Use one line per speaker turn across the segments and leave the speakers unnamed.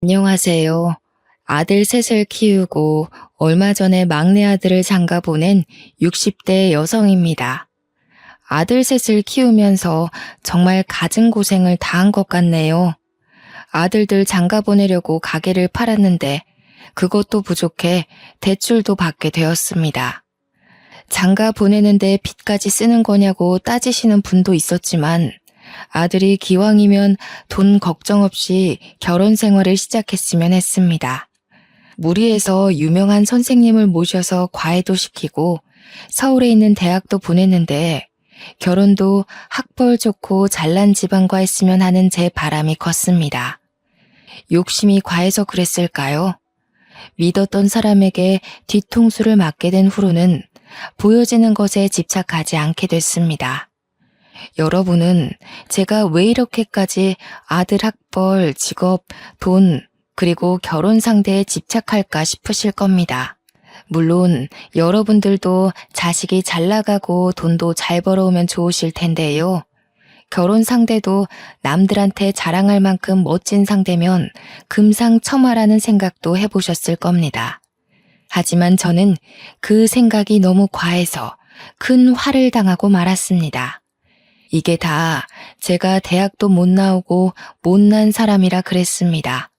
안녕하세요. 아들 셋을 키우고 얼마 전에 막내 아들을 장가 보낸 60대 여성입니다. 아들 셋을 키우면서 정말 갖은 고생을 다한 것 같네요. 아들들 장가 보내려고 가게를 팔았는데 그것도 부족해 대출도 받게 되었습니다. 장가 보내는데 빚까지 쓰는 거냐고 따지시는 분도 있었지만 아들이 기왕이면 돈 걱정 없이 결혼 생활을 시작했으면 했습니다. 무리해서 유명한 선생님을 모셔서 과외도 시키고 서울에 있는 대학도 보냈는데 결혼도 학벌 좋고 잘난 집안과 했으면 하는 제 바람이 컸습니다. 욕심이 과해서 그랬을까요? 믿었던 사람에게 뒤통수를 맞게 된 후로는 보여지는 것에 집착하지 않게 됐습니다. 여러분은 제가 왜 이렇게까지 아들 학벌, 직업, 돈, 그리고 결혼 상대에 집착할까 싶으실 겁니다. 물론 여러분들도 자식이 잘 나가고 돈도 잘 벌어오면 좋으실 텐데요. 결혼 상대도 남들한테 자랑할 만큼 멋진 상대면 금상첨화라는 생각도 해보셨을 겁니다. 하지만 저는 그 생각이 너무 과해서 큰 화를 당하고 말았습니다. 이게 다 제가 대학도 못 나오고 못난 사람이라 그랬습니다.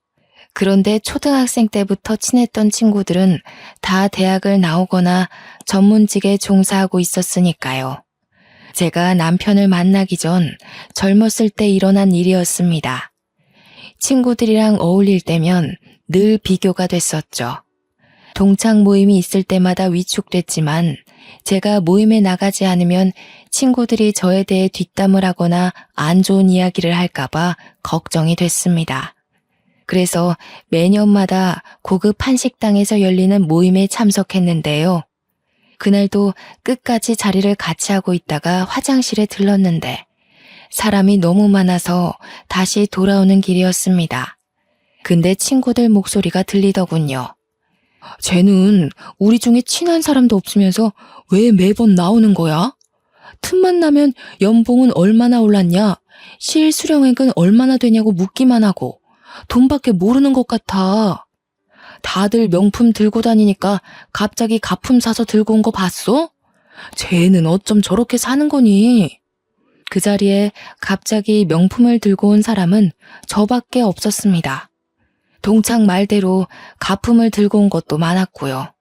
그런데 초등학생 때부터 친했던 친구들은 다 대학을 나오거나 전문직에 종사하고 있었으니까요. 제가 남편을 만나기 전 젊었을 때 일어난 일이었습니다. 친구들이랑 어울릴 때면 늘 비교가 됐었죠. 동창 모임이 있을 때마다 위축됐지만 제가 모임에 나가지 않으면 친구들이 저에 대해 뒷담을 하거나 안 좋은 이야기를 할까봐 걱정이 됐습니다. 그래서 매년마다 고급 한식당에서 열리는 모임에 참석했는데요. 그날도 끝까지 자리를 같이 하고 있다가 화장실에 들렀는데 사람이 너무 많아서 다시 돌아오는 길이었습니다. 근데 친구들 목소리가 들리더군요. 쟤는 우리 중에 친한 사람도 없으면서 왜 매번 나오는 거야? 틈만 나면 연봉은 얼마나 올랐냐? 실수령액은 얼마나 되냐고 묻기만 하고 돈밖에 모르는 것 같아. 다들 명품 들고 다니니까 갑자기 가품 사서 들고 온 거 봤어? 쟤는 어쩜 저렇게 사는 거니? 그 자리에 갑자기 명품을 들고 온 사람은 저밖에 없었습니다. 동창 말대로 가품을 들고 온 것도 많았고요.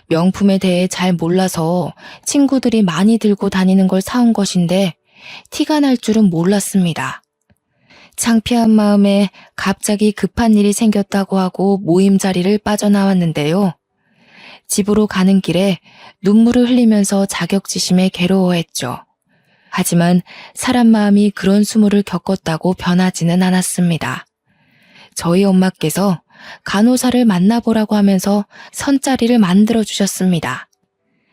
명품에 대해 잘 몰라서 친구들이 많이 들고 다니는 걸 사온 것인데 티가 날 줄은 몰랐습니다. 창피한 마음에 갑자기 급한 일이 생겼다고 하고 모임 자리를 빠져나왔는데요. 집으로 가는 길에 눈물을 흘리면서 자격지심에 괴로워했죠. 하지만 사람 마음이 그런 수모를 겪었다고 변하지는 않았습니다. 저희 엄마께서 간호사를 만나보라고 하면서 선자리를 만들어주셨습니다.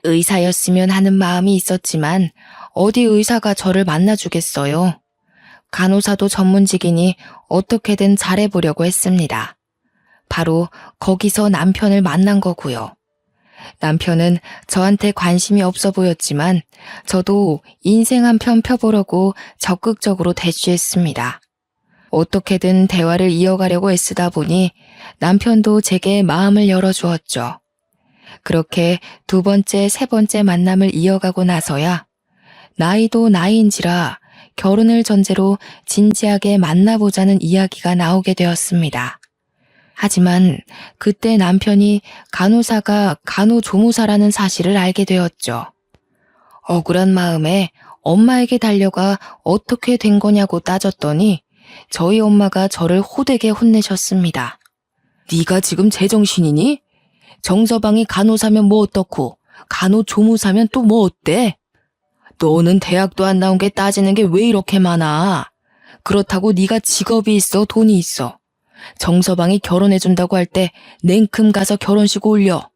의사였으면 하는 마음이 있었지만 어디 의사가 저를 만나주겠어요. 간호사도 전문직이니 어떻게든 잘해보려고 했습니다. 바로 거기서 남편을 만난 거고요. 남편은 저한테 관심이 없어 보였지만 저도 인생 한 편 펴보려고 적극적으로 대쉬했습니다. 어떻게든 대화를 이어가려고 애쓰다 보니 남편도 제게 마음을 열어주었죠. 그렇게 두 번째, 세 번째 만남을 이어가고 나서야 나이도 나이인지라 결혼을 전제로 진지하게 만나보자는 이야기가 나오게 되었습니다. 하지만 그때 남편이 간호사가 간호조무사라는 사실을 알게 되었죠. 억울한 마음에 엄마에게 달려가 어떻게 된 거냐고 따졌더니 저희 엄마가 저를 호되게 혼내셨습니다. 네가 지금 제정신이니? 정서방이 간호사면 뭐 어떻고 간호조무사면 또 뭐 어때? 너는 대학도 안 나온 게 따지는 게 왜 이렇게 많아? 그렇다고 네가 직업이 있어 돈이 있어. 정서방이 결혼해준다고 할 때 냉큼 가서 결혼식 올려.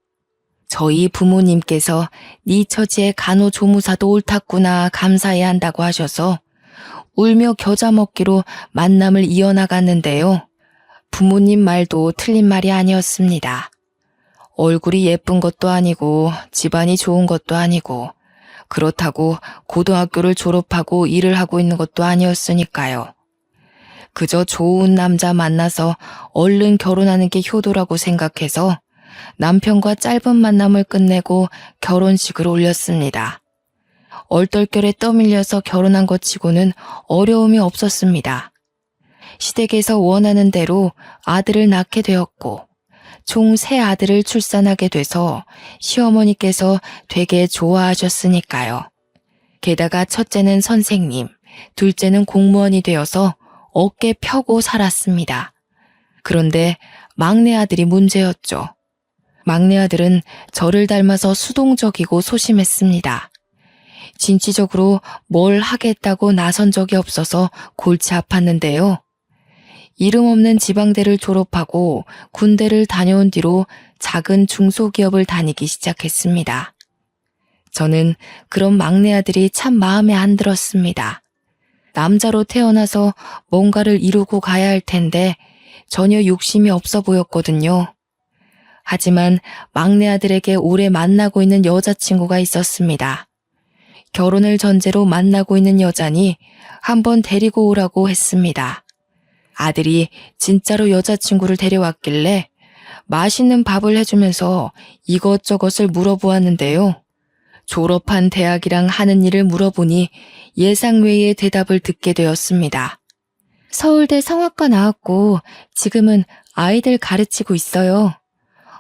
저희 부모님께서 네 처지에 간호조무사도 옳았구나 감사해야 한다고 하셔서 울며 겨자 먹기로 만남을 이어나갔는데요. 부모님 말도 틀린 말이 아니었습니다. 얼굴이 예쁜 것도 아니고 집안이 좋은 것도 아니고 그렇다고 고등학교를 졸업하고 일을 하고 있는 것도 아니었으니까요. 그저 좋은 남자 만나서 얼른 결혼하는 게 효도라고 생각해서 남편과 짧은 만남을 끝내고 결혼식을 올렸습니다. 얼떨결에 떠밀려서 결혼한 것 치고는 어려움이 없었습니다. 시댁에서 원하는 대로 아들을 낳게 되었고 총 3아들을 출산하게 돼서 시어머니께서 되게 좋아하셨으니까요. 게다가 첫째는 선생님, 둘째는 공무원이 되어서 어깨 펴고 살았습니다. 그런데 막내 아들이 문제였죠. 막내 아들은 저를 닮아서 수동적이고 소심했습니다. 진취적으로 뭘 하겠다고 나선 적이 없어서 골치 아팠는데요. 이름 없는 지방대를 졸업하고 군대를 다녀온 뒤로 작은 중소기업을 다니기 시작했습니다. 저는 그런 막내 아들이 참 마음에 안 들었습니다. 남자로 태어나서 뭔가를 이루고 가야 할 텐데 전혀 욕심이 없어 보였거든요. 하지만 막내 아들에게 오래 만나고 있는 여자친구가 있었습니다. 결혼을 전제로 만나고 있는 여자니 한번 데리고 오라고 했습니다. 아들이 진짜로 여자친구를 데려왔길래 맛있는 밥을 해주면서 이것저것을 물어보았는데요. 졸업한 대학이랑 하는 일을 물어보니 예상 외의 대답을 듣게 되었습니다. 서울대 성악과 나왔고 지금은 아이들 가르치고 있어요.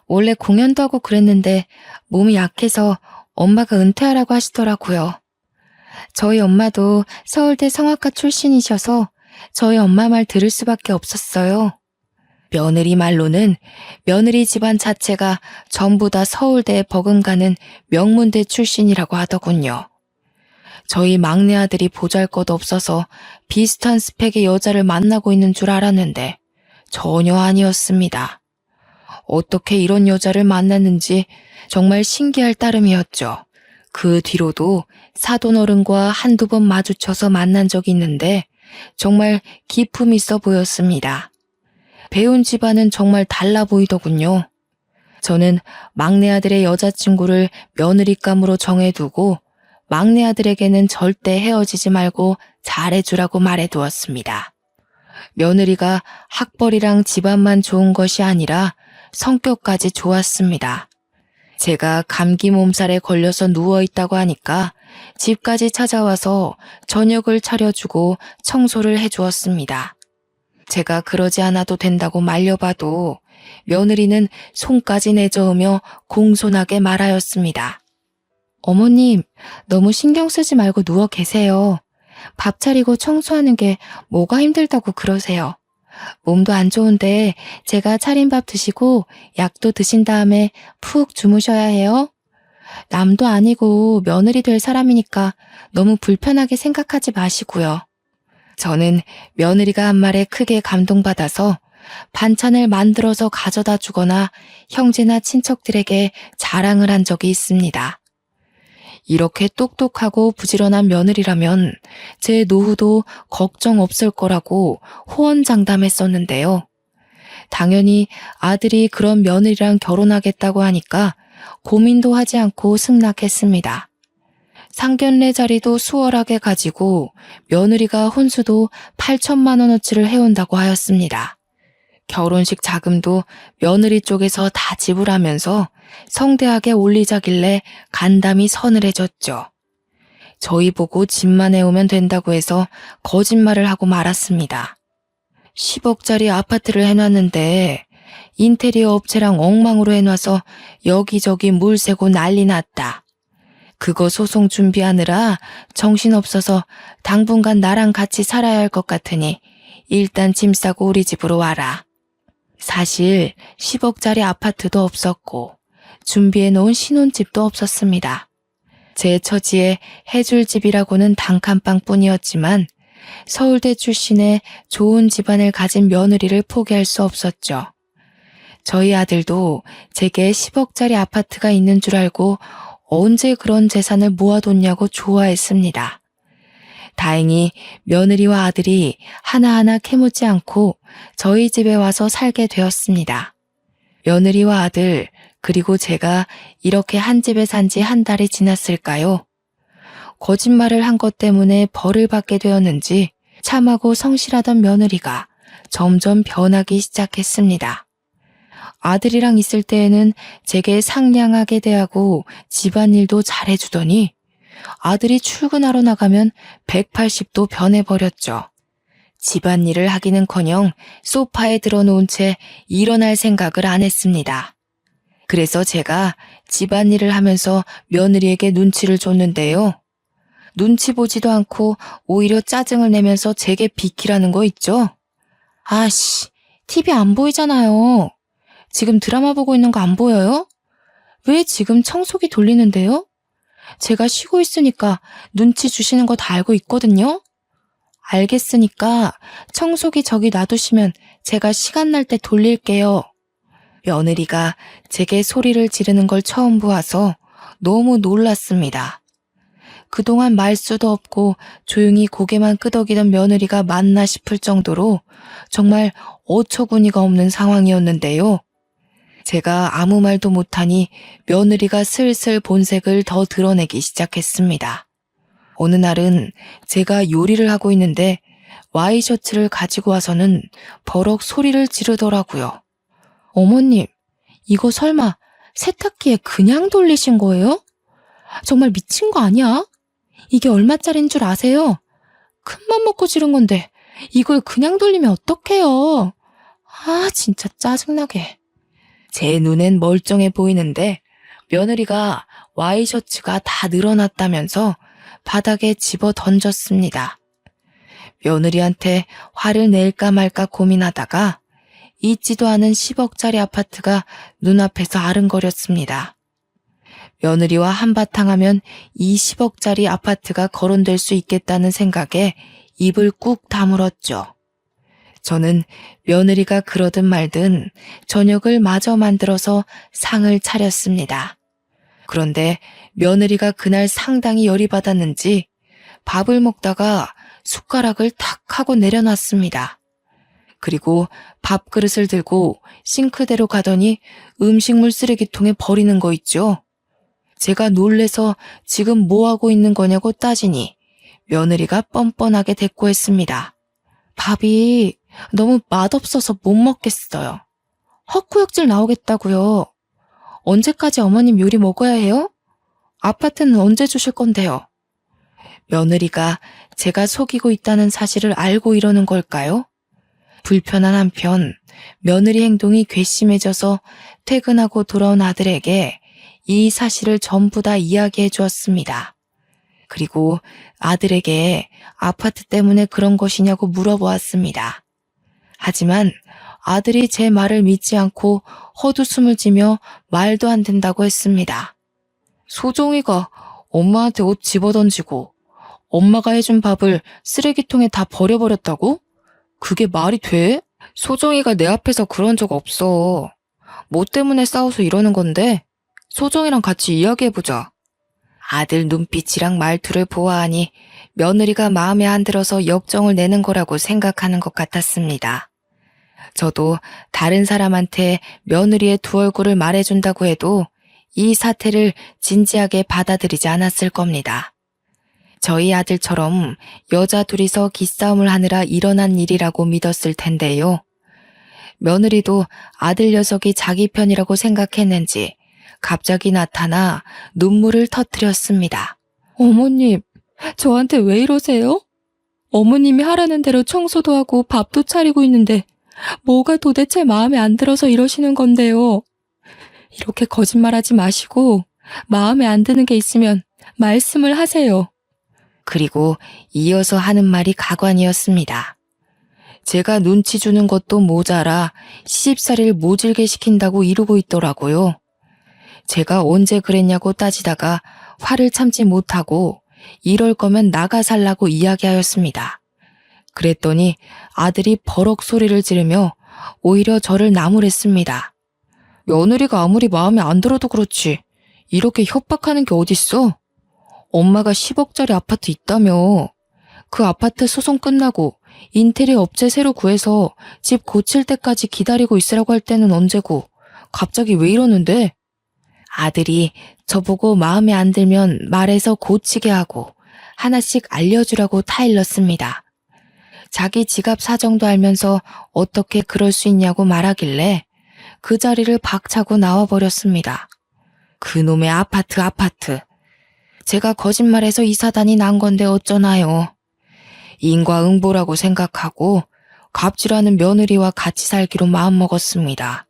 원래 공연도 하고 그랬는데 몸이 약해서 엄마가 은퇴하라고 하시더라고요. 저희 엄마도 서울대 성악과 출신이셔서 저희 엄마 말 들을 수밖에 없었어요. 며느리 말로는 며느리 집안 자체가 전부 다 서울대에 버금가는 명문대 출신이라고 하더군요. 저희 막내 아들이 보잘것없어서 비슷한 스펙의 여자를 만나고 있는 줄 알았는데 전혀 아니었습니다. 어떻게 이런 여자를 만났는지 정말 신기할 따름이었죠. 그 뒤로도 사돈어른과 한두 번 마주쳐서 만난 적이 있는데 정말 기품 있어 보였습니다. 배운 집안은 정말 달라 보이더군요. 저는 막내 아들의 여자친구를 며느리감으로 정해두고 막내 아들에게는 절대 헤어지지 말고 잘해주라고 말해두었습니다. 며느리가 학벌이랑 집안만 좋은 것이 아니라 성격까지 좋았습니다. 제가 감기 몸살에 걸려서 누워있다고 하니까 집까지 찾아와서 저녁을 차려주고 청소를 해주었습니다. 제가 그러지 않아도 된다고 말려봐도 며느리는 손까지 내저으며 공손하게 말하였습니다. 어머님, 너무 신경 쓰지 말고 누워 계세요. 밥 차리고 청소하는 게 뭐가 힘들다고 그러세요. 몸도 안 좋은데 제가 차린 밥 드시고 약도 드신 다음에 푹 주무셔야 해요. 남도 아니고 며느리 될 사람이니까 너무 불편하게 생각하지 마시고요. 저는 며느리가 한 말에 크게 감동받아서 반찬을 만들어서 가져다 주거나 형제나 친척들에게 자랑을 한 적이 있습니다. 이렇게 똑똑하고 부지런한 며느리라면 제 노후도 걱정 없을 거라고 호언장담했었는데요. 당연히 아들이 그런 며느리랑 결혼하겠다고 하니까 고민도 하지 않고 승낙했습니다. 상견례 자리도 수월하게 가지고 며느리가 혼수도 8천만 원어치를 해온다고 하였습니다. 결혼식 자금도 며느리 쪽에서 다 지불하면서 성대하게 올리자길래 간담이 서늘해졌죠. 저희 보고 집만 해오면 된다고 해서 거짓말을 하고 말았습니다. 10억짜리 아파트를 해놨는데 인테리어 업체랑 엉망으로 해놔서 여기저기 물 새고 난리 났다. 그거 소송 준비하느라 정신없어서 당분간 나랑 같이 살아야 할 것 같으니 일단 짐 싸고 우리 집으로 와라. 사실 10억짜리 아파트도 없었고 준비해 놓은 신혼집도 없었습니다. 제 처지에 해줄 집이라고는 단칸방뿐이었지만 서울대 출신의 좋은 집안을 가진 며느리를 포기할 수 없었죠. 저희 아들도 제게 10억짜리 아파트가 있는 줄 알고 언제 그런 재산을 모아뒀냐고 좋아했습니다. 다행히 며느리와 아들이 하나하나 캐묻지 않고 저희 집에 와서 살게 되었습니다. 며느리와 아들 그리고 제가 이렇게 한 집에 산 지 한 달이 지났을까요? 거짓말을 한 것 때문에 벌을 받게 되었는지 참하고 성실하던 며느리가 점점 변하기 시작했습니다. 아들이랑 있을 때에는 제게 상냥하게 대하고 집안일도 잘해주더니 아들이 출근하러 나가면 180도 변해버렸죠. 집안일을 하기는커녕 소파에 들어놓은 채 일어날 생각을 안 했습니다. 그래서 제가 집안일을 하면서 며느리에게 눈치를 줬는데요. 눈치 보지도 않고 오히려 짜증을 내면서 제게 비키라는 거 있죠? 아씨, TV 안 보이잖아요. 지금 드라마 보고 있는 거 안 보여요? 왜 지금 청소기 돌리는데요? 제가 쉬고 있으니까 눈치 주시는 거 다 알고 있거든요? 알겠으니까 청소기 저기 놔두시면 제가 시간 날 때 돌릴게요. 며느리가 제게 소리를 지르는 걸 처음 보아서 너무 놀랐습니다. 그동안 말수도 없고 조용히 고개만 끄덕이던 며느리가 맞나 싶을 정도로 정말 어처구니가 없는 상황이었는데요. 제가 아무 말도 못하니 며느리가 슬슬 본색을 더 드러내기 시작했습니다. 어느 날은 제가 요리를 하고 있는데 와이셔츠를 가지고 와서는 버럭 소리를 지르더라고요. 어머님, 이거 설마 세탁기에 그냥 돌리신 거예요? 정말 미친 거 아니야? 이게 얼마짜린 줄 아세요? 큰맘 먹고 지른 건데 이걸 그냥 돌리면 어떡해요? 아, 진짜 짜증나게. 제 눈엔 멀쩡해 보이는데 며느리가 와이셔츠가 다 늘어났다면서 바닥에 집어 던졌습니다. 며느리한테 화를 낼까 말까 고민하다가 있지도 않은 10억짜리 아파트가 눈앞에서 아른거렸습니다. 며느리와 한바탕 하면 이 10억짜리 아파트가 거론될 수 있겠다는 생각에 입을 꾹 다물었죠. 저는 며느리가 그러든 말든 저녁을 마저 만들어서 상을 차렸습니다. 그런데 며느리가 그날 상당히 열이 받았는지 밥을 먹다가 숟가락을 탁 하고 내려놨습니다. 그리고 밥그릇을 들고 싱크대로 가더니 음식물 쓰레기통에 버리는 거 있죠. 제가 놀래서 지금 뭐 하고 있는 거냐고 따지니 며느리가 뻔뻔하게 대꾸했습니다. 밥이 너무 맛없어서 못 먹겠어요. 헛구역질 나오겠다고요. 언제까지 어머님 요리 먹어야 해요? 아파트는 언제 주실 건데요? 며느리가 제가 속이고 있다는 사실을 알고 이러는 걸까요? 불편한 한편 며느리 행동이 괘씸해져서 퇴근하고 돌아온 아들에게 이 사실을 전부 다 이야기해 주었습니다. 그리고 아들에게 아파트 때문에 그런 것이냐고 물어보았습니다. 하지만 아들이 제 말을 믿지 않고 헛웃음을 지며 말도 안 된다고 했습니다. 소정이가 엄마한테 옷 집어던지고 엄마가 해준 밥을 쓰레기통에 다 버려버렸다고? 그게 말이 돼? 소정이가 내 앞에서 그런 적 없어. 뭐 때문에 싸워서 이러는 건데? 소정이랑 같이 이야기해보자. 아들 눈빛이랑 말투를 보아하니 며느리가 마음에 안 들어서 역정을 내는 거라고 생각하는 것 같았습니다. 저도 다른 사람한테 며느리의 두 얼굴을 말해준다고 해도 이 사태를 진지하게 받아들이지 않았을 겁니다. 저희 아들처럼 여자 둘이서 기싸움을 하느라 일어난 일이라고 믿었을 텐데요. 며느리도 아들 녀석이 자기 편이라고 생각했는지 갑자기 나타나 눈물을 터뜨렸습니다. 어머님, 저한테 왜 이러세요? 어머님이 하라는 대로 청소도 하고 밥도 차리고 있는데 뭐가 도대체 마음에 안 들어서 이러시는 건데요. 이렇게 거짓말하지 마시고 마음에 안 드는 게 있으면 말씀을 하세요. 그리고 이어서 하는 말이 가관이었습니다. 제가 눈치 주는 것도 모자라 시집살이를 모질게 시킨다고 이러고 있더라고요. 제가 언제 그랬냐고 따지다가 화를 참지 못하고 이럴 거면 나가 살라고 이야기하였습니다. 그랬더니 아들이 버럭 소리를 지르며 오히려 저를 나무랬습니다. 며느리가 아무리 마음에 안 들어도 그렇지 이렇게 협박하는 게 어딨어? 엄마가 10억짜리 아파트 있다며. 그 아파트 소송 끝나고 인테리어 업체 새로 구해서 집 고칠 때까지 기다리고 있으라고 할 때는 언제고 갑자기 왜 이러는데? 아들이 저보고 마음에 안 들면 말해서 고치게 하고 하나씩 알려주라고 타일렀습니다. 자기 지갑 사정도 알면서 어떻게 그럴 수 있냐고 말하길래 그 자리를 박차고 나와버렸습니다. 그놈의 아파트. 제가 거짓말해서 이 사단이 난 건데 어쩌나요. 인과응보라고 생각하고 갑질하는 며느리와 같이 살기로 마음먹었습니다.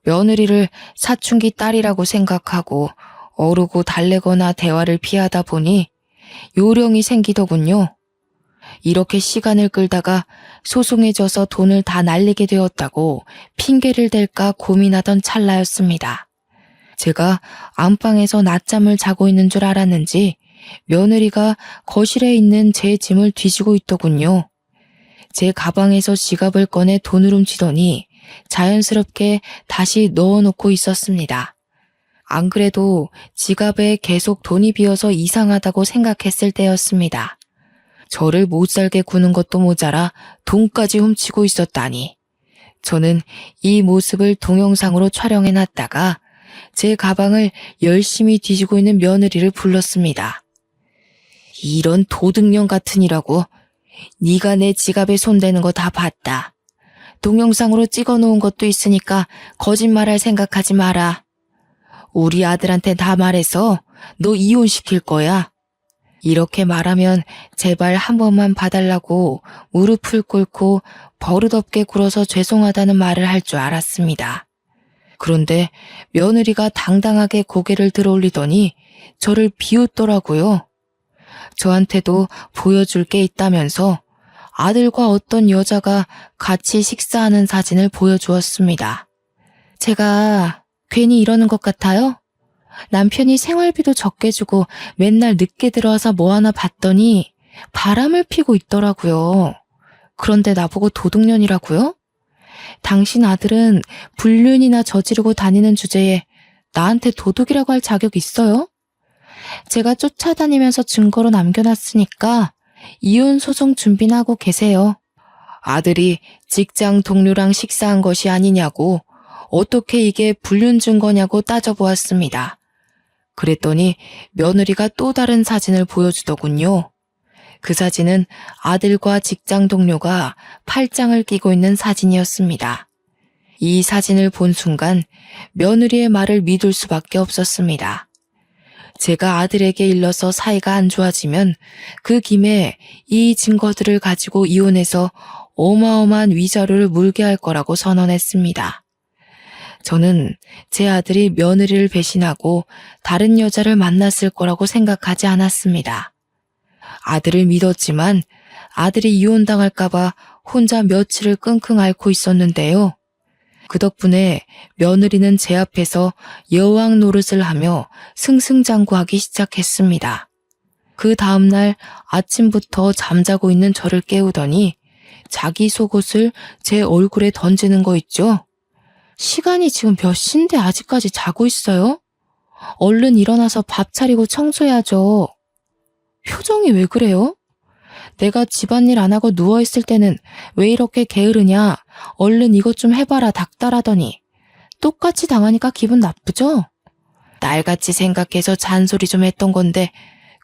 며느리를 사춘기 딸이라고 생각하고 어르고 달래거나 대화를 피하다 보니 요령이 생기더군요. 이렇게 시간을 끌다가 소송해져서 돈을 다 날리게 되었다고 핑계를 댈까 고민하던 찰나였습니다. 제가 안방에서 낮잠을 자고 있는 줄 알았는지 며느리가 거실에 있는 제 짐을 뒤지고 있더군요. 제 가방에서 지갑을 꺼내 돈을 훔치더니 자연스럽게 다시 넣어놓고 있었습니다. 안 그래도 지갑에 계속 돈이 비어서 이상하다고 생각했을 때였습니다. 저를 못살게 구는 것도 모자라 돈까지 훔치고 있었다니. 저는 이 모습을 동영상으로 촬영해놨다가 제 가방을 열심히 뒤지고 있는 며느리를 불렀습니다. 이런 도둑년 같으니라고. 네가 내 지갑에 손대는 거 다 봤다. 동영상으로 찍어놓은 것도 있으니까 거짓말할 생각하지 마라. 우리 아들한테 다 말해서 너 이혼시킬 거야. 이렇게 말하면 제발 한 번만 봐달라고 무릎을 꿇고 버릇없게 굴어서 죄송하다는 말을 할 줄 알았습니다. 그런데 며느리가 당당하게 고개를 들어올리더니 저를 비웃더라고요. 저한테도 보여줄 게 있다면서 아들과 어떤 여자가 같이 식사하는 사진을 보여주었습니다. 제가 괜히 이러는 것 같아요? 남편이 생활비도 적게 주고 맨날 늦게 들어와서 뭐 하나 봤더니 바람을 피고 있더라고요. 그런데 나보고 도둑년이라고요? 당신 아들은 불륜이나 저지르고 다니는 주제에 나한테 도둑이라고 할 자격 있어요? 제가 쫓아다니면서 증거로 남겨놨으니까 이혼 소송 준비나 하고 계세요. 아들이 직장 동료랑 식사한 것이 아니냐고 어떻게 이게 불륜 증거냐고 따져보았습니다. 그랬더니 며느리가 또 다른 사진을 보여주더군요. 그 사진은 아들과 직장 동료가 팔짱을 끼고 있는 사진이었습니다. 이 사진을 본 순간 며느리의 말을 믿을 수밖에 없었습니다. 제가 아들에게 일러서 사이가 안 좋아지면 그 김에 이 증거들을 가지고 이혼해서 어마어마한 위자료를 물게 할 거라고 선언했습니다. 저는 제 아들이 며느리를 배신하고 다른 여자를 만났을 거라고 생각하지 않았습니다. 아들을 믿었지만 아들이 이혼당할까봐 혼자 며칠을 끙끙 앓고 있었는데요. 그 덕분에 며느리는 제 앞에서 여왕 노릇을 하며 승승장구하기 시작했습니다. 그 다음날 아침부터 잠자고 있는 저를 깨우더니 자기 속옷을 제 얼굴에 던지는 거 있죠? 시간이 지금 몇 시인데 아직까지 자고 있어요? 얼른 일어나서 밥 차리고 청소해야죠. 표정이 왜 그래요? 내가 집안일 안 하고 누워있을 때는 왜 이렇게 게으르냐? 얼른 이것 좀 해봐라 닥달하더니 똑같이 당하니까 기분 나쁘죠? 날같이 생각해서 잔소리 좀 했던 건데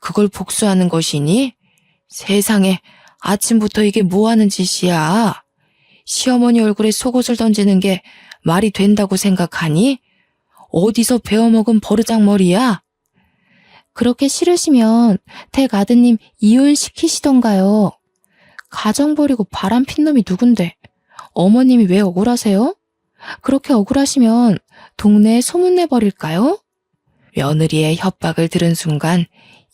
그걸 복수하는 것이니? 세상에 아침부터 이게 뭐 하는 짓이야? 시어머니 얼굴에 속옷을 던지는 게 말이 된다고 생각하니? 어디서 배워먹은 버르장머리야? 그렇게 싫으시면 댁 아드님 이혼시키시던가요. 가정 버리고 바람 핀 놈이 누군데 어머님이 왜 억울하세요? 그렇게 억울하시면 동네에 소문내버릴까요? 며느리의 협박을 들은 순간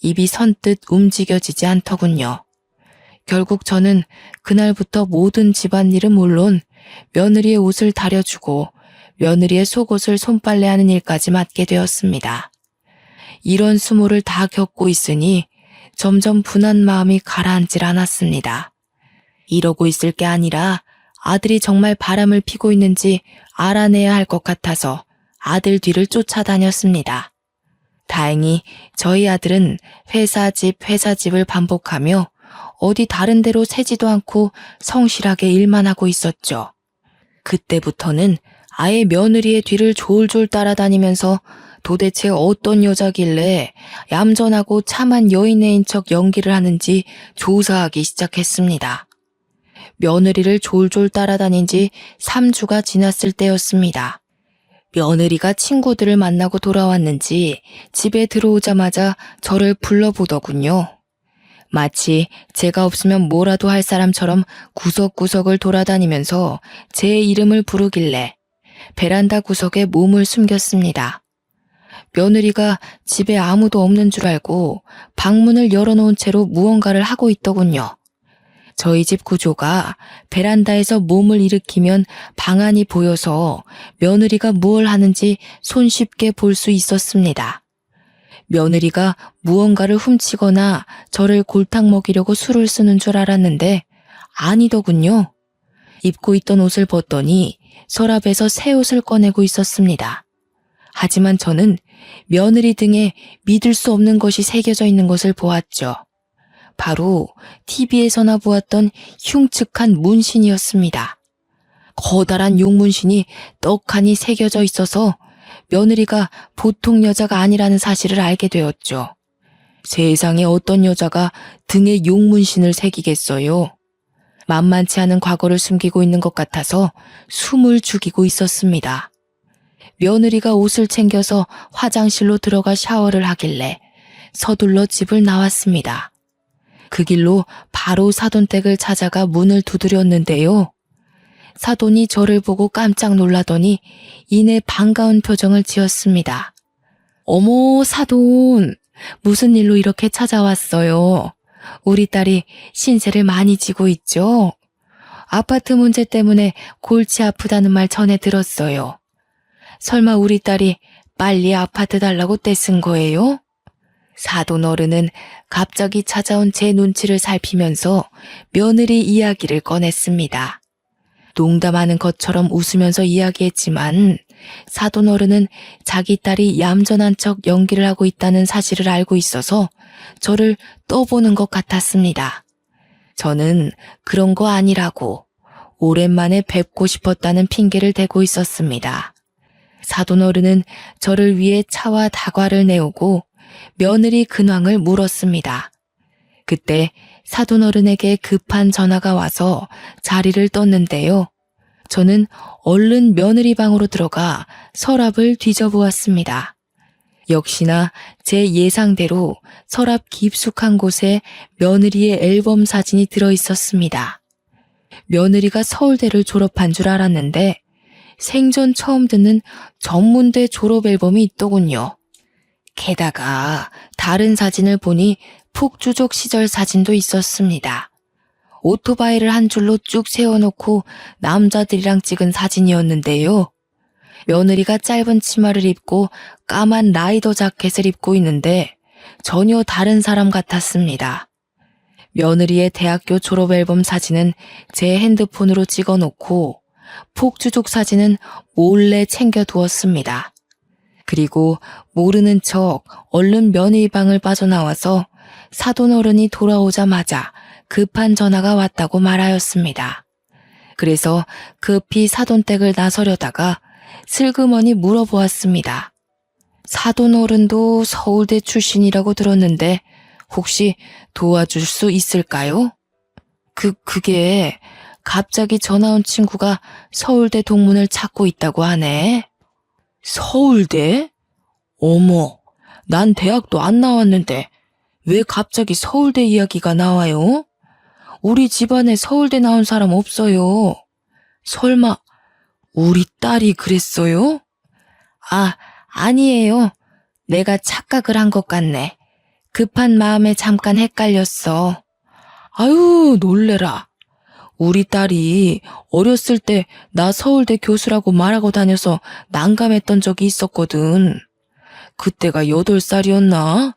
입이 선뜻 움직여지지 않더군요. 결국 저는 그날부터 모든 집안일은 물론 며느리의 옷을 다려주고 며느리의 속옷을 손빨래하는 일까지 맡게 되었습니다. 이런 수모를 다 겪고 있으니 점점 분한 마음이 가라앉질 않았습니다. 이러고 있을 게 아니라 아들이 정말 바람을 피고 있는지 알아내야 할 것 같아서 아들 뒤를 쫓아다녔습니다. 다행히 저희 아들은 회사집을 반복하며 어디 다른 데로 새지도 않고 성실하게 일만 하고 있었죠. 그때부터는 아예 며느리의 뒤를 졸졸 따라다니면서 도대체 어떤 여자길래 얌전하고 참한 여인애인 척 연기를 하는지 조사하기 시작했습니다. 며느리를 졸졸 따라다닌 지 3주가 지났을 때였습니다. 며느리가 친구들을 만나고 돌아왔는지 집에 들어오자마자 저를 불러보더군요. 마치 제가 없으면 뭐라도 할 사람처럼 구석구석을 돌아다니면서 제 이름을 부르길래 베란다 구석에 몸을 숨겼습니다. 며느리가 집에 아무도 없는 줄 알고 방문을 열어놓은 채로 무언가를 하고 있더군요. 저희 집 구조가 베란다에서 몸을 일으키면 방안이 보여서 며느리가 무얼 하는지 손쉽게 볼 수 있었습니다. 며느리가 무언가를 훔치거나 저를 골탕 먹이려고 술을 쓰는 줄 알았는데 아니더군요. 입고 있던 옷을 벗더니 서랍에서 새 옷을 꺼내고 있었습니다. 하지만 저는 며느리 등에 믿을 수 없는 것이 새겨져 있는 것을 보았죠. 바로 TV에서나 보았던 흉측한 문신이었습니다. 커다란 용문신이 떡하니 새겨져 있어서 며느리가 보통 여자가 아니라는 사실을 알게 되었죠. 세상에 어떤 여자가 등에 용문신을 새기겠어요. 만만치 않은 과거를 숨기고 있는 것 같아서 숨을 죽이고 있었습니다. 며느리가 옷을 챙겨서 화장실로 들어가 샤워를 하길래 서둘러 집을 나왔습니다. 그 길로 바로 사돈댁을 찾아가 문을 두드렸는데요. 사돈이 저를 보고 깜짝 놀라더니 이내 반가운 표정을 지었습니다. 어머, 사돈, 무슨 일로 이렇게 찾아왔어요? 우리 딸이 신세를 많이 지고 있죠? 아파트 문제 때문에 골치 아프다는 말 전해 들었어요. 설마 우리 딸이 빨리 아파트 달라고 떼쓴 거예요? 사돈 어른은 갑자기 찾아온 제 눈치를 살피면서 며느리 이야기를 꺼냈습니다. 농담하는 것처럼 웃으면서 이야기했지만 사돈 어른은 자기 딸이 얌전한 척 연기를 하고 있다는 사실을 알고 있어서 저를 떠보는 것 같았습니다. 저는 그런 거 아니라고 오랜만에 뵙고 싶었다는 핑계를 대고 있었습니다. 사돈 어른은 저를 위해 차와 다과를 내오고 며느리 근황을 물었습니다. 그때 사돈 어른에게 급한 전화가 와서 자리를 떴는데요. 저는 얼른 며느리 방으로 들어가 서랍을 뒤져보았습니다. 역시나 제 예상대로 서랍 깊숙한 곳에 며느리의 앨범 사진이 들어있었습니다. 며느리가 서울대를 졸업한 줄 알았는데 생전 처음 듣는 전문대 졸업 앨범이 있더군요. 게다가 다른 사진을 보니 폭주족 시절 사진도 있었습니다. 오토바이를 한 줄로 쭉 세워놓고 남자들이랑 찍은 사진이었는데요. 며느리가 짧은 치마를 입고 까만 라이더 자켓을 입고 있는데 전혀 다른 사람 같았습니다. 며느리의 대학교 졸업 앨범 사진은 제 핸드폰으로 찍어놓고 폭주족 사진은 몰래 챙겨두었습니다. 그리고 모르는 척 얼른 며느리 방을 빠져나와서 사돈 어른이 돌아오자마자 급한 전화가 왔다고 말하였습니다. 그래서 급히 사돈댁을 나서려다가 슬그머니 물어보았습니다. 사돈 어른도 서울대 출신이라고 들었는데 혹시 도와줄 수 있을까요? 그게 갑자기 전화 온 친구가 서울대 동문을 찾고 있다고 하네. 서울대? 어머, 난 대학도 안 나왔는데 왜 갑자기 서울대 이야기가 나와요? 우리 집안에 서울대 나온 사람 없어요. 설마 우리 딸이 그랬어요? 아니에요. 내가 착각을 한 것 같네. 급한 마음에 잠깐 헷갈렸어. 아유, 놀래라. 우리 딸이 어렸을 때 나 서울대 교수라고 말하고 다녀서 난감했던 적이 있었거든. 그때가 8살이었나?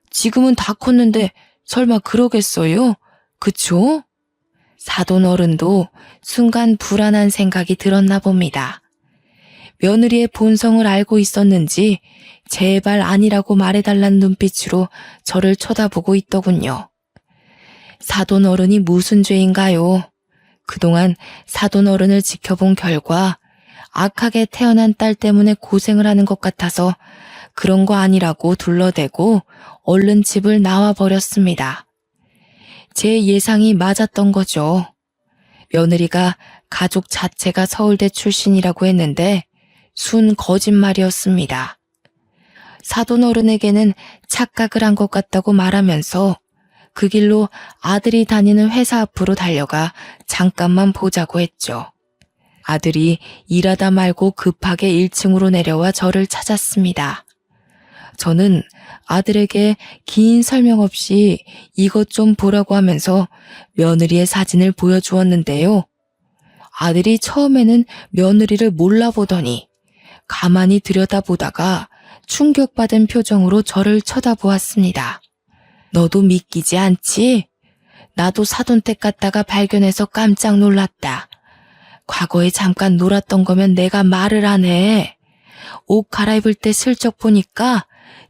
지금은 다 컸는데 설마 그러겠어요? 그쵸? 사돈 어른도 순간 불안한 생각이 들었나 봅니다. 며느리의 본성을 알고 있었는지 제발 아니라고 말해달란 눈빛으로 저를 쳐다보고 있더군요. 사돈 어른이 무슨 죄인가요? 그동안 사돈 어른을 지켜본 결과 악하게 태어난 딸 때문에 고생을 하는 것 같아서 그런 거 아니라고 둘러대고 얼른 집을 나와버렸습니다. 제 예상이 맞았던 거죠. 며느리가 가족 자체가 서울대 출신이라고 했는데 순 거짓말이었습니다. 사돈어른에게는 착각을 한 것 같다고 말하면서 그 길로 아들이 다니는 회사 앞으로 달려가 잠깐만 보자고 했죠. 아들이 일하다 말고 급하게 1층으로 내려와 저를 찾았습니다. 저는 아들에게 긴 설명 없이 이것 좀 보라고 하면서 며느리의 사진을 보여주었는데요. 아들이 처음에는 며느리를 몰라보더니 가만히 들여다보다가 충격받은 표정으로 저를 쳐다보았습니다. 너도 믿기지 않지? 나도 사돈댁 갔다가 발견해서 깜짝 놀랐다. 과거에 잠깐 놀았던 거면 내가 말을 안 해. 옷 갈아입을 때 슬쩍 보니까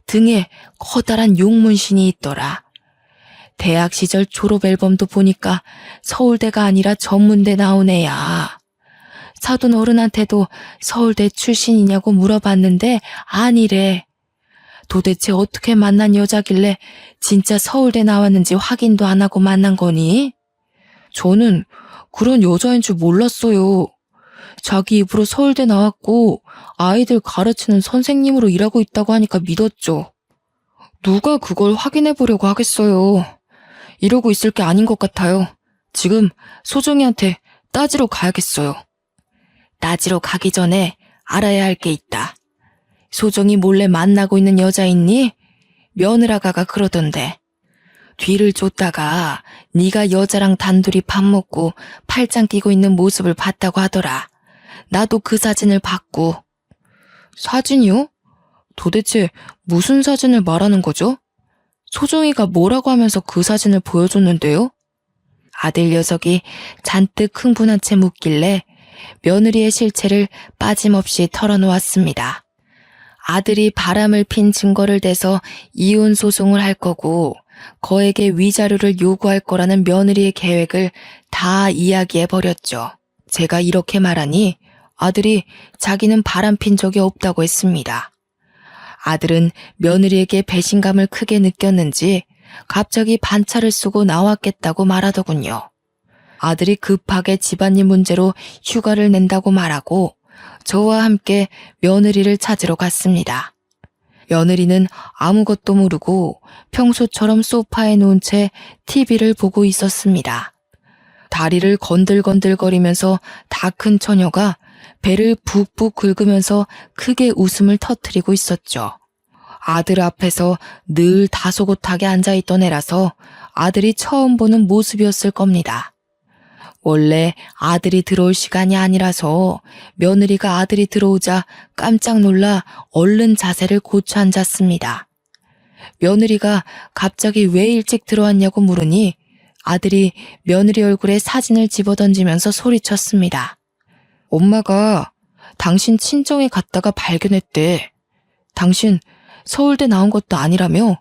등에 커다란 용문신이 있더라. 대학 시절 졸업 앨범도 보니까 서울대가 아니라 전문대 나온 애야. 사돈 어른한테도 서울대 출신이냐고 물어봤는데 아니래. 도대체 어떻게 만난 여자길래 진짜 서울대 나왔는지 확인도 안 하고 만난 거니? 저는 그런 여자인 줄 몰랐어요. 자기 입으로 서울대 나왔고 아이들 가르치는 선생님으로 일하고 있다고 하니까 믿었죠. 누가 그걸 확인해 보려고 하겠어요. 이러고 있을 게 아닌 것 같아요. 지금 소정이한테 따지러 가야겠어요. 따지러 가기 전에 알아야 할 게 있다. 소정이 몰래 만나고 있는 여자 있니? 며느라가가 그러던데. 뒤를 쫓다가 네가 여자랑 단둘이 밥 먹고 팔짱 끼고 있는 모습을 봤다고 하더라. 나도 그 사진을 봤고. 사진이요? 도대체 무슨 사진을 말하는 거죠? 소정이가 뭐라고 하면서 그 사진을 보여줬는데요? 아들 녀석이 잔뜩 흥분한 채 묻길래 며느리의 실체를 빠짐없이 털어놓았습니다. 아들이 바람을 핀 증거를 대서 이혼 소송을 할 거고 거에게 위자료를 요구할 거라는 며느리의 계획을 다 이야기해버렸죠. 제가 이렇게 말하니 아들이 자기는 바람 핀 적이 없다고 했습니다. 아들은 며느리에게 배신감을 크게 느꼈는지 갑자기 반차를 쏘고 나왔겠다고 말하더군요. 아들이 급하게 집안일 문제로 휴가를 낸다고 말하고 저와 함께 며느리를 찾으러 갔습니다. 며느리는 아무것도 모르고 평소처럼 소파에 누운 채 TV를 보고 있었습니다. 다리를 건들건들거리면서 다 큰 처녀가 배를 푹푹 긁으면서 크게 웃음을 터뜨리고 있었죠. 아들 앞에서 늘 다소곳하게 앉아있던 애라서 아들이 처음 보는 모습이었을 겁니다. 원래 아들이 들어올 시간이 아니라서 며느리가 아들이 들어오자 깜짝 놀라 얼른 자세를 고쳐 앉았습니다. 며느리가 갑자기 왜 일찍 들어왔냐고 물으니 아들이 며느리 얼굴에 사진을 집어던지면서 소리쳤습니다. 엄마가 당신 친정에 갔다가 발견했대. 당신 서울대 나온 것도 아니라며?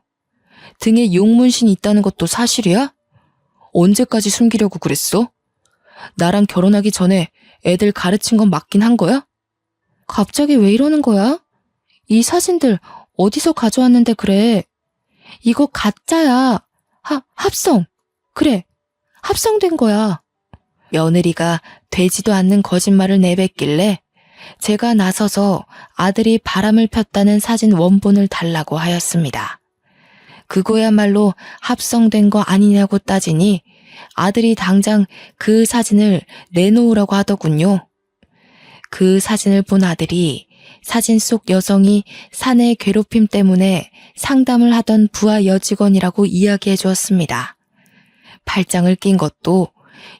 등에 용문신이 있다는 것도 사실이야? 언제까지 숨기려고 그랬어? 나랑 결혼하기 전에 애들 가르친 건 맞긴 한 거야? 갑자기 왜 이러는 거야? 이 사진들 어디서 가져왔는데 그래? 이거 가짜야. 합성. 그래, 합성된 거야. 며느리가 되지도 않는 거짓말을 내뱉길래 제가 나서서 아들이 바람을 폈다는 사진 원본을 달라고 하였습니다. 그거야말로 합성된 거 아니냐고 따지니 아들이 당장 그 사진을 내놓으라고 하더군요. 그 사진을 본 아들이 사진 속 여성이 사내 괴롭힘 때문에 상담을 하던 부하 여직원이라고 이야기해 주었습니다. 팔짱을 낀 것도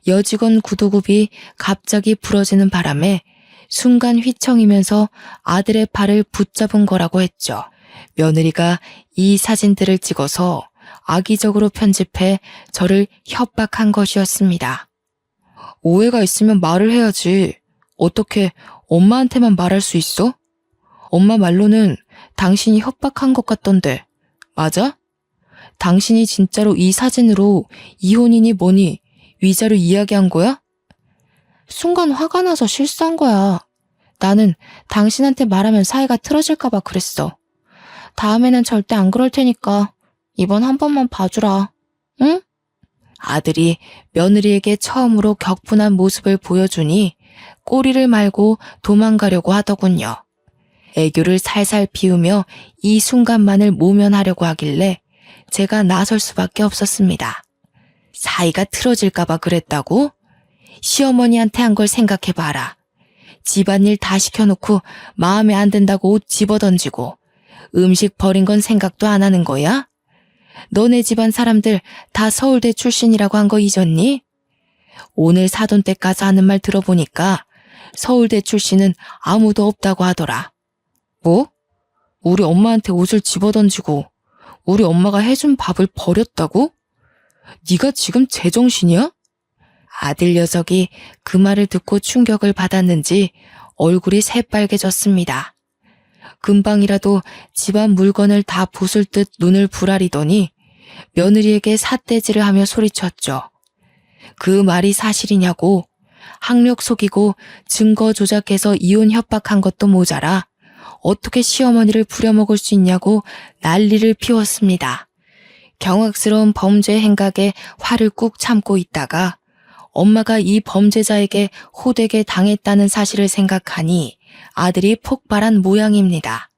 여직원 구두굽이 갑자기 부러지는 바람에 순간 휘청이면서 아들의 팔을 붙잡은 거라고 했죠. 며느리가 이 사진들을 찍어서 악의적으로 편집해 저를 협박한 것이었습니다. 오해가 있으면 말을 해야지. 어떻게 엄마한테만 말할 수 있어? 엄마 말로는 당신이 협박한 것 같던데. 맞아? 당신이 진짜로 이 사진으로 이혼이니 뭐니 위자료 이야기한 거야? 순간 화가 나서 실수한 거야. 나는 당신한테 말하면 사이가 틀어질까봐 그랬어. 다음에는 절대 안 그럴 테니까 이번 한 번만 봐주라. 응? 아들이 며느리에게 처음으로 격분한 모습을 보여주니 꼬리를 말고 도망가려고 하더군요. 애교를 살살 피우며 이 순간만을 모면하려고 하길래 제가 나설 수밖에 없었습니다. 사이가 틀어질까봐 그랬다고? 시어머니한테 한 걸 생각해봐라. 집안일 다 시켜놓고 마음에 안 든다고 옷 집어던지고 음식 버린 건 생각도 안 하는 거야? 너네 집안 사람들 다 서울대 출신이라고 한 거 잊었니? 오늘 사돈댁 가서 하는 말 들어보니까 서울대 출신은 아무도 없다고 하더라. 뭐? 우리 엄마한테 옷을 집어던지고 우리 엄마가 해준 밥을 버렸다고? 네가 지금 제정신이야? 아들 녀석이 그 말을 듣고 충격을 받았는지 얼굴이 새빨개졌습니다. 금방이라도 집안 물건을 다 부술 듯 눈을 부라리더니 며느리에게 삿대질을 하며 소리쳤죠. 그 말이 사실이냐고, 학력 속이고 증거 조작해서 이혼 협박한 것도 모자라 어떻게 시어머니를 부려먹을 수 있냐고 난리를 피웠습니다. 경악스러운 범죄 행각에 화를 꾹 참고 있다가 엄마가 이 범죄자에게 호되게 당했다는 사실을 생각하니 아들이 폭발한 모양입니다.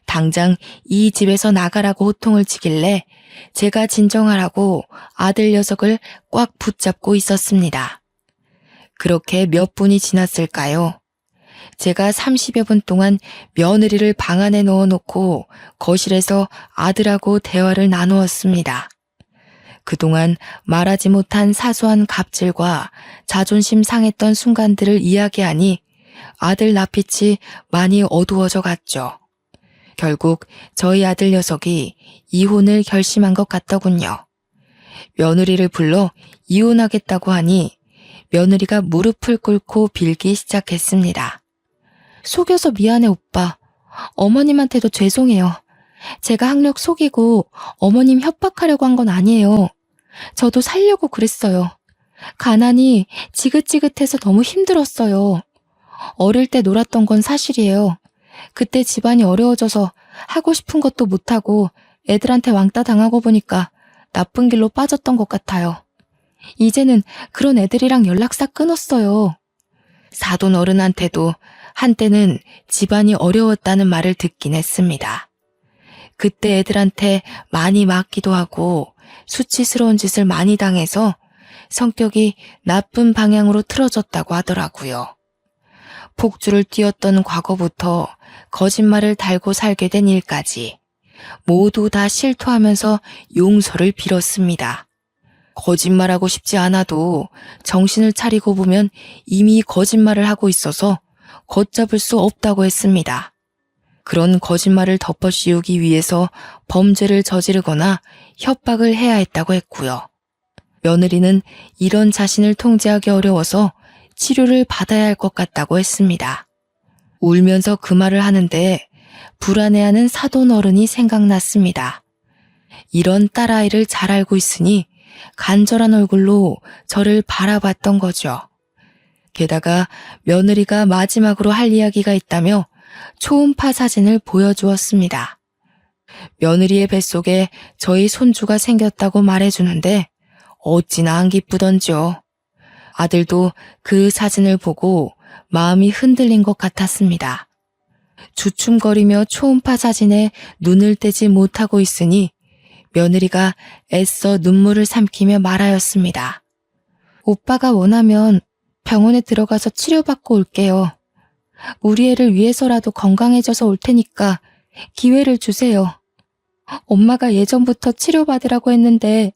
당장 이 집에서 나가라고 호통을 치길래 제가 진정하라고 아들 녀석을 꽉 붙잡고 있었습니다. 그렇게 몇 분이 지났을까요? 제가 30여 분 동안 며느리를 방 안에 넣어놓고 거실에서 아들하고 대화를 나누었습니다. 그동안 말하지 못한 사소한 갑질과 자존심 상했던 순간들을 이야기하니 아들 낯빛이 많이 어두워져 갔죠. 결국 저희 아들 녀석이 이혼을 결심한 것 같더군요. 며느리를 불러 이혼하겠다고 하니 며느리가 무릎을 꿇고 빌기 시작했습니다. 속여서 미안해 오빠. 어머님한테도 죄송해요. 제가 학력 속이고 어머님 협박하려고 한 건 아니에요. 저도 살려고 그랬어요. 가난이 지긋지긋해서 너무 힘들었어요. 어릴 때 놀았던 건 사실이에요. 그때 집안이 어려워져서 하고 싶은 것도 못하고 애들한테 왕따 당하고 보니까 나쁜 길로 빠졌던 것 같아요. 이제는 그런 애들이랑 연락 싹 끊었어요. 사돈 어른한테도 한때는 집안이 어려웠다는 말을 듣긴 했습니다. 그때 애들한테 많이 맞기도 하고 수치스러운 짓을 많이 당해서 성격이 나쁜 방향으로 틀어졌다고 하더라고요. 폭주를 띄웠던 과거부터 거짓말을 달고 살게 된 일까지 모두 다 실토하면서 용서를 빌었습니다. 거짓말하고 싶지 않아도 정신을 차리고 보면 이미 거짓말을 하고 있어서 걷잡을 수 없다고 했습니다. 그런 거짓말을 덮어씌우기 위해서 범죄를 저지르거나 협박을 해야 했다고 했고요. 며느리는 이런 자신을 통제하기 어려워서 치료를 받아야 할 것 같다고 했습니다. 울면서 그 말을 하는데 불안해하는 사돈 어른이 생각났습니다. 이런 딸아이를 잘 알고 있으니 간절한 얼굴로 저를 바라봤던 거죠. 게다가 며느리가 마지막으로 할 이야기가 있다며 초음파 사진을 보여주었습니다. 며느리의 뱃속에 저희 손주가 생겼다고 말해주는데 어찌나 안 기쁘던지요. 아들도 그 사진을 보고 마음이 흔들린 것 같았습니다. 주춤거리며 초음파 사진에 눈을 떼지 못하고 있으니 며느리가 애써 눈물을 삼키며 말하였습니다. 오빠가 원하면 병원에 들어가서 치료받고 올게요. 우리 애를 위해서라도 건강해져서 올 테니까 기회를 주세요. 엄마가 예전부터 치료받으라고 했는데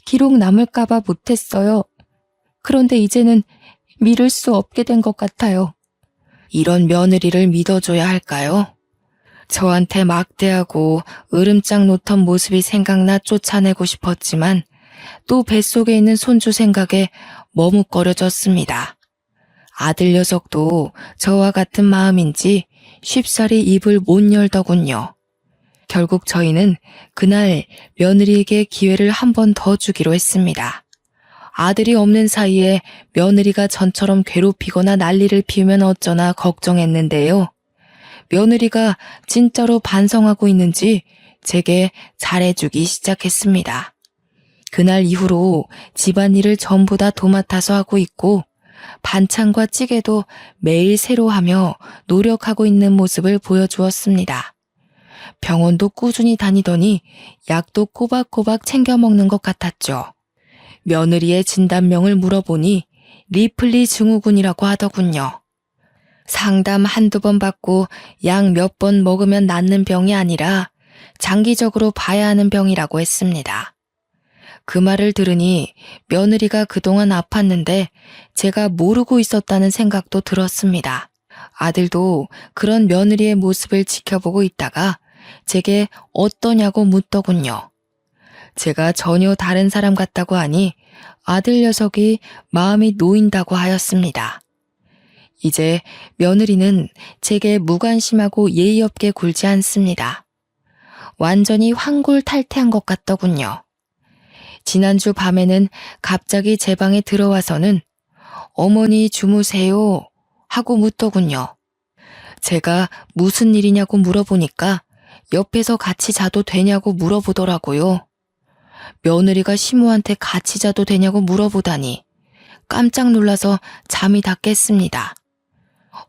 기록 남을까봐 못했어요. 그런데 이제는 미룰 수 없게 된 것 같아요. 이런 며느리를 믿어줘야 할까요? 저한테 막대하고 으름장 놓던 모습이 생각나 쫓아내고 싶었지만 또 뱃속에 있는 손주 생각에 머뭇거려졌습니다. 아들 녀석도 저와 같은 마음인지 쉽사리 입을 못 열더군요. 결국 저희는 그날 며느리에게 기회를 한 번 더 주기로 했습니다. 아들이 없는 사이에 며느리가 전처럼 괴롭히거나 난리를 피우면 어쩌나 걱정했는데요. 며느리가 진짜로 반성하고 있는지 제게 잘해주기 시작했습니다. 그날 이후로 집안일을 전부 다 도맡아서 하고 있고 반찬과 찌개도 매일 새로 하며 노력하고 있는 모습을 보여주었습니다. 병원도 꾸준히 다니더니 약도 꼬박꼬박 챙겨 먹는 것 같았죠. 며느리의 진단명을 물어보니 리플리 증후군이라고 하더군요. 상담 한두 번 받고 약 몇 번 먹으면 낫는 병이 아니라 장기적으로 봐야 하는 병이라고 했습니다. 그 말을 들으니 며느리가 그동안 아팠는데 제가 모르고 있었다는 생각도 들었습니다. 아들도 그런 며느리의 모습을 지켜보고 있다가 제게 어떠냐고 묻더군요. 제가 전혀 다른 사람 같다고 하니 아들 녀석이 마음이 놓인다고 하였습니다. 이제 며느리는 제게 무관심하고 예의 없게 굴지 않습니다. 완전히 환골탈태한 것 같더군요. 지난주 밤에는 갑자기 제 방에 들어와서는 어머니 주무세요 하고 묻더군요. 제가 무슨 일이냐고 물어보니까 옆에서 같이 자도 되냐고 물어보더라고요. 며느리가 시모한테 같이 자도 되냐고 물어보다니 깜짝 놀라서 잠이 다 깼습니다.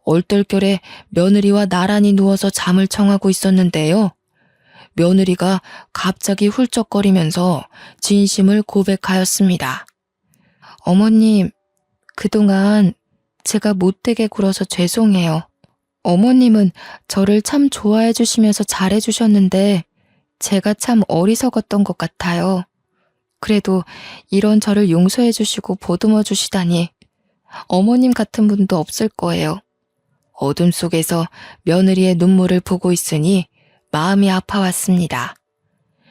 얼떨결에 며느리와 나란히 누워서 잠을 청하고 있었는데요. 며느리가 갑자기 훌쩍거리면서 진심을 고백하였습니다. 어머님, 그동안 제가 못되게 굴어서 죄송해요. 어머님은 저를 참 좋아해 주시면서 잘해 주셨는데 제가 참 어리석었던 것 같아요. 그래도 이런 저를 용서해 주시고 보듬어 주시다니 어머님 같은 분도 없을 거예요. 어둠 속에서 며느리의 눈물을 보고 있으니 마음이 아파왔습니다.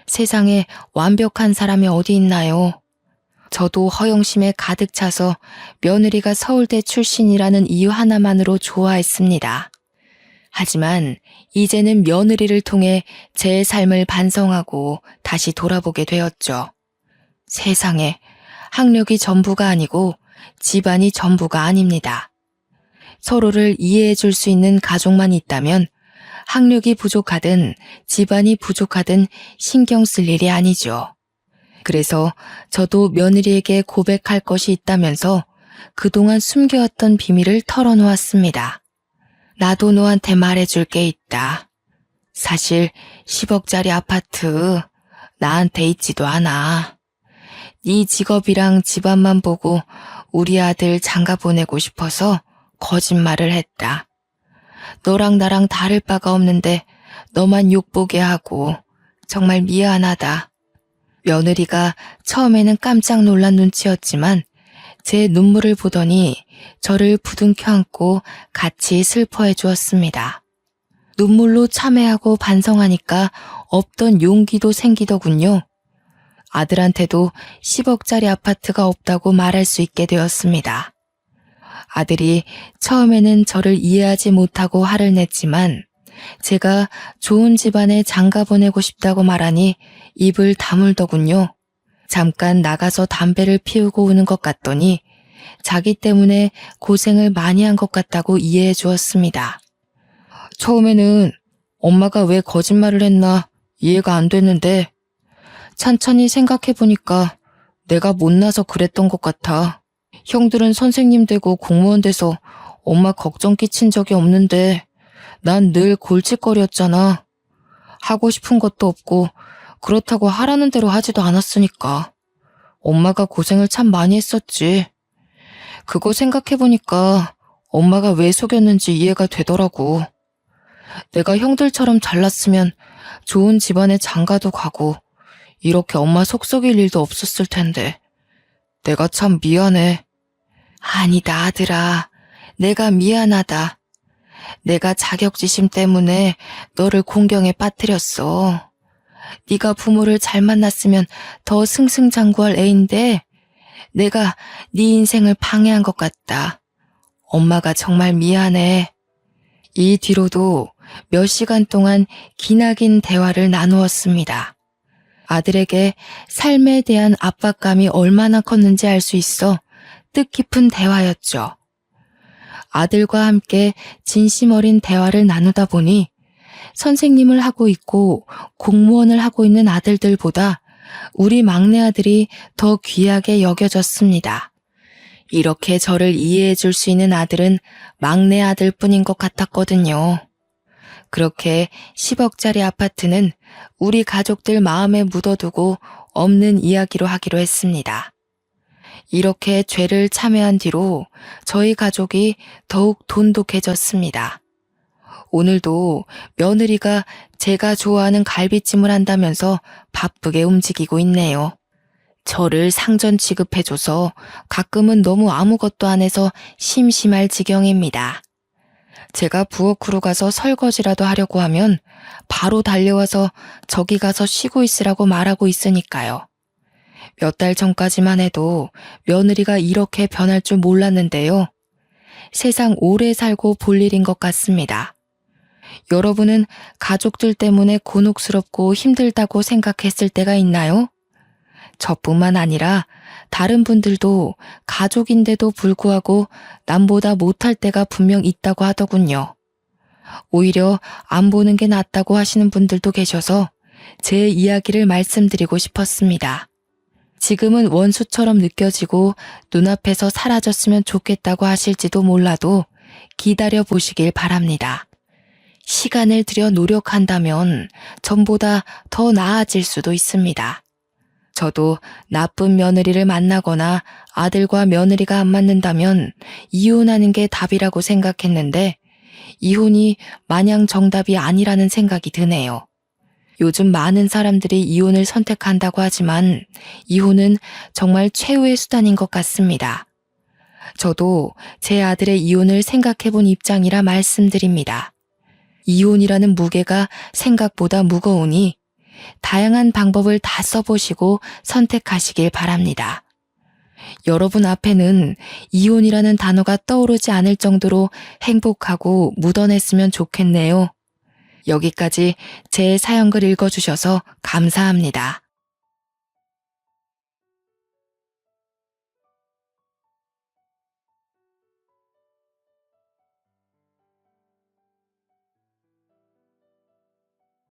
세상에 완벽한 사람이 어디 있나요? 저도 허영심에 가득 차서 며느리가 서울대 출신이라는 이유 하나만으로 좋아했습니다. 하지만 이제는 며느리를 통해 제 삶을 반성하고 다시 돌아보게 되었죠. 세상에 학력이 전부가 아니고 집안이 전부가 아닙니다. 서로를 이해해 줄 수 있는 가족만 있다면 학력이 부족하든 집안이 부족하든 신경 쓸 일이 아니죠. 그래서 저도 며느리에게 고백할 것이 있다면서 그동안 숨겨왔던 비밀을 털어놓았습니다. 나도 너한테 말해줄 게 있다. 사실 10억짜리 아파트 나한테 있지도 않아. 네 직업이랑 집안만 보고 우리 아들 장가 보내고 싶어서 거짓말을 했다. 너랑 나랑 다를 바가 없는데 너만 욕보게 하고 정말 미안하다. 며느리가 처음에는 깜짝 놀란 눈치였지만 제 눈물을 보더니 저를 부둥켜 안고 같이 슬퍼해 주었습니다. 눈물로 참회하고 반성하니까 없던 용기도 생기더군요. 아들한테도 10억짜리 아파트가 없다고 말할 수 있게 되었습니다. 아들이 처음에는 저를 이해하지 못하고 화를 냈지만 제가 좋은 집안에 장가 보내고 싶다고 말하니 입을 다물더군요. 잠깐 나가서 담배를 피우고 오는 것 같더니 자기 때문에 고생을 많이 한 것 같다고 이해해 주었습니다. 처음에는 엄마가 왜 거짓말을 했나 이해가 안 됐는데 천천히 생각해보니까 내가 못나서 그랬던 것 같아. 형들은 선생님 되고 공무원 돼서 엄마 걱정 끼친 적이 없는데 난 늘 골칫거리였잖아. 하고 싶은 것도 없고 그렇다고 하라는 대로 하지도 않았으니까. 엄마가 고생을 참 많이 했었지. 그거 생각해보니까 엄마가 왜 속였는지 이해가 되더라고. 내가 형들처럼 잘났으면 좋은 집안에 장가도 가고 이렇게 엄마 속 썩일 일도 없었을 텐데 내가 참 미안해. 아니다 아들아, 내가 미안하다. 내가 자격지심 때문에 너를 공경에 빠뜨렸어. 네가 부모를 잘 만났으면 더 승승장구할 애인데 내가 네 인생을 방해한 것 같다. 엄마가 정말 미안해. 이 뒤로도 몇 시간 동안 기나긴 대화를 나누었습니다. 아들에게 삶에 대한 압박감이 얼마나 컸는지 알 수 있어 뜻깊은 대화였죠. 아들과 함께 진심 어린 대화를 나누다 보니 선생님을 하고 있고 공무원을 하고 있는 아들들보다 우리 막내 아들이 더 귀하게 여겨졌습니다. 이렇게 저를 이해해 줄 수 있는 아들은 막내 아들뿐인 것 같았거든요. 그렇게 10억짜리 아파트는 우리 가족들 마음에 묻어두고 없는 이야기로 하기로 했습니다. 이렇게 죄를 참회한 뒤로 저희 가족이 더욱 돈독해졌습니다. 오늘도 며느리가 제가 좋아하는 갈비찜을 한다면서 바쁘게 움직이고 있네요. 저를 상전 취급해줘서 가끔은 너무 아무것도 안 해서 심심할 지경입니다. 제가 부엌으로 가서 설거지라도 하려고 하면 바로 달려와서 저기 가서 쉬고 있으라고 말하고 있으니까요. 몇 달 전까지만 해도 며느리가 이렇게 변할 줄 몰랐는데요. 세상 오래 살고 볼 일인 것 같습니다. 여러분은 가족들 때문에 곤혹스럽고 힘들다고 생각했을 때가 있나요? 저뿐만 아니라 다른 분들도 가족인데도 불구하고 남보다 못할 때가 분명 있다고 하더군요. 오히려 안 보는 게 낫다고 하시는 분들도 계셔서 제 이야기를 말씀드리고 싶었습니다. 지금은 원수처럼 느껴지고 눈앞에서 사라졌으면 좋겠다고 하실지도 몰라도 기다려 보시길 바랍니다. 시간을 들여 노력한다면 전보다 더 나아질 수도 있습니다. 저도 나쁜 며느리를 만나거나 아들과 며느리가 안 맞는다면 이혼하는 게 답이라고 생각했는데 이혼이 마냥 정답이 아니라는 생각이 드네요. 요즘 많은 사람들이 이혼을 선택한다고 하지만 이혼은 정말 최후의 수단인 것 같습니다. 저도 제 아들의 이혼을 생각해 본 입장이라 말씀드립니다. 이혼이라는 무게가 생각보다 무거우니 다양한 방법을 다 써보시고 선택하시길 바랍니다. 여러분 앞에는 이혼이라는 단어가 떠오르지 않을 정도로 행복하고 무던했으면 좋겠네요. 여기까지 제 사연글 읽어주셔서 감사합니다.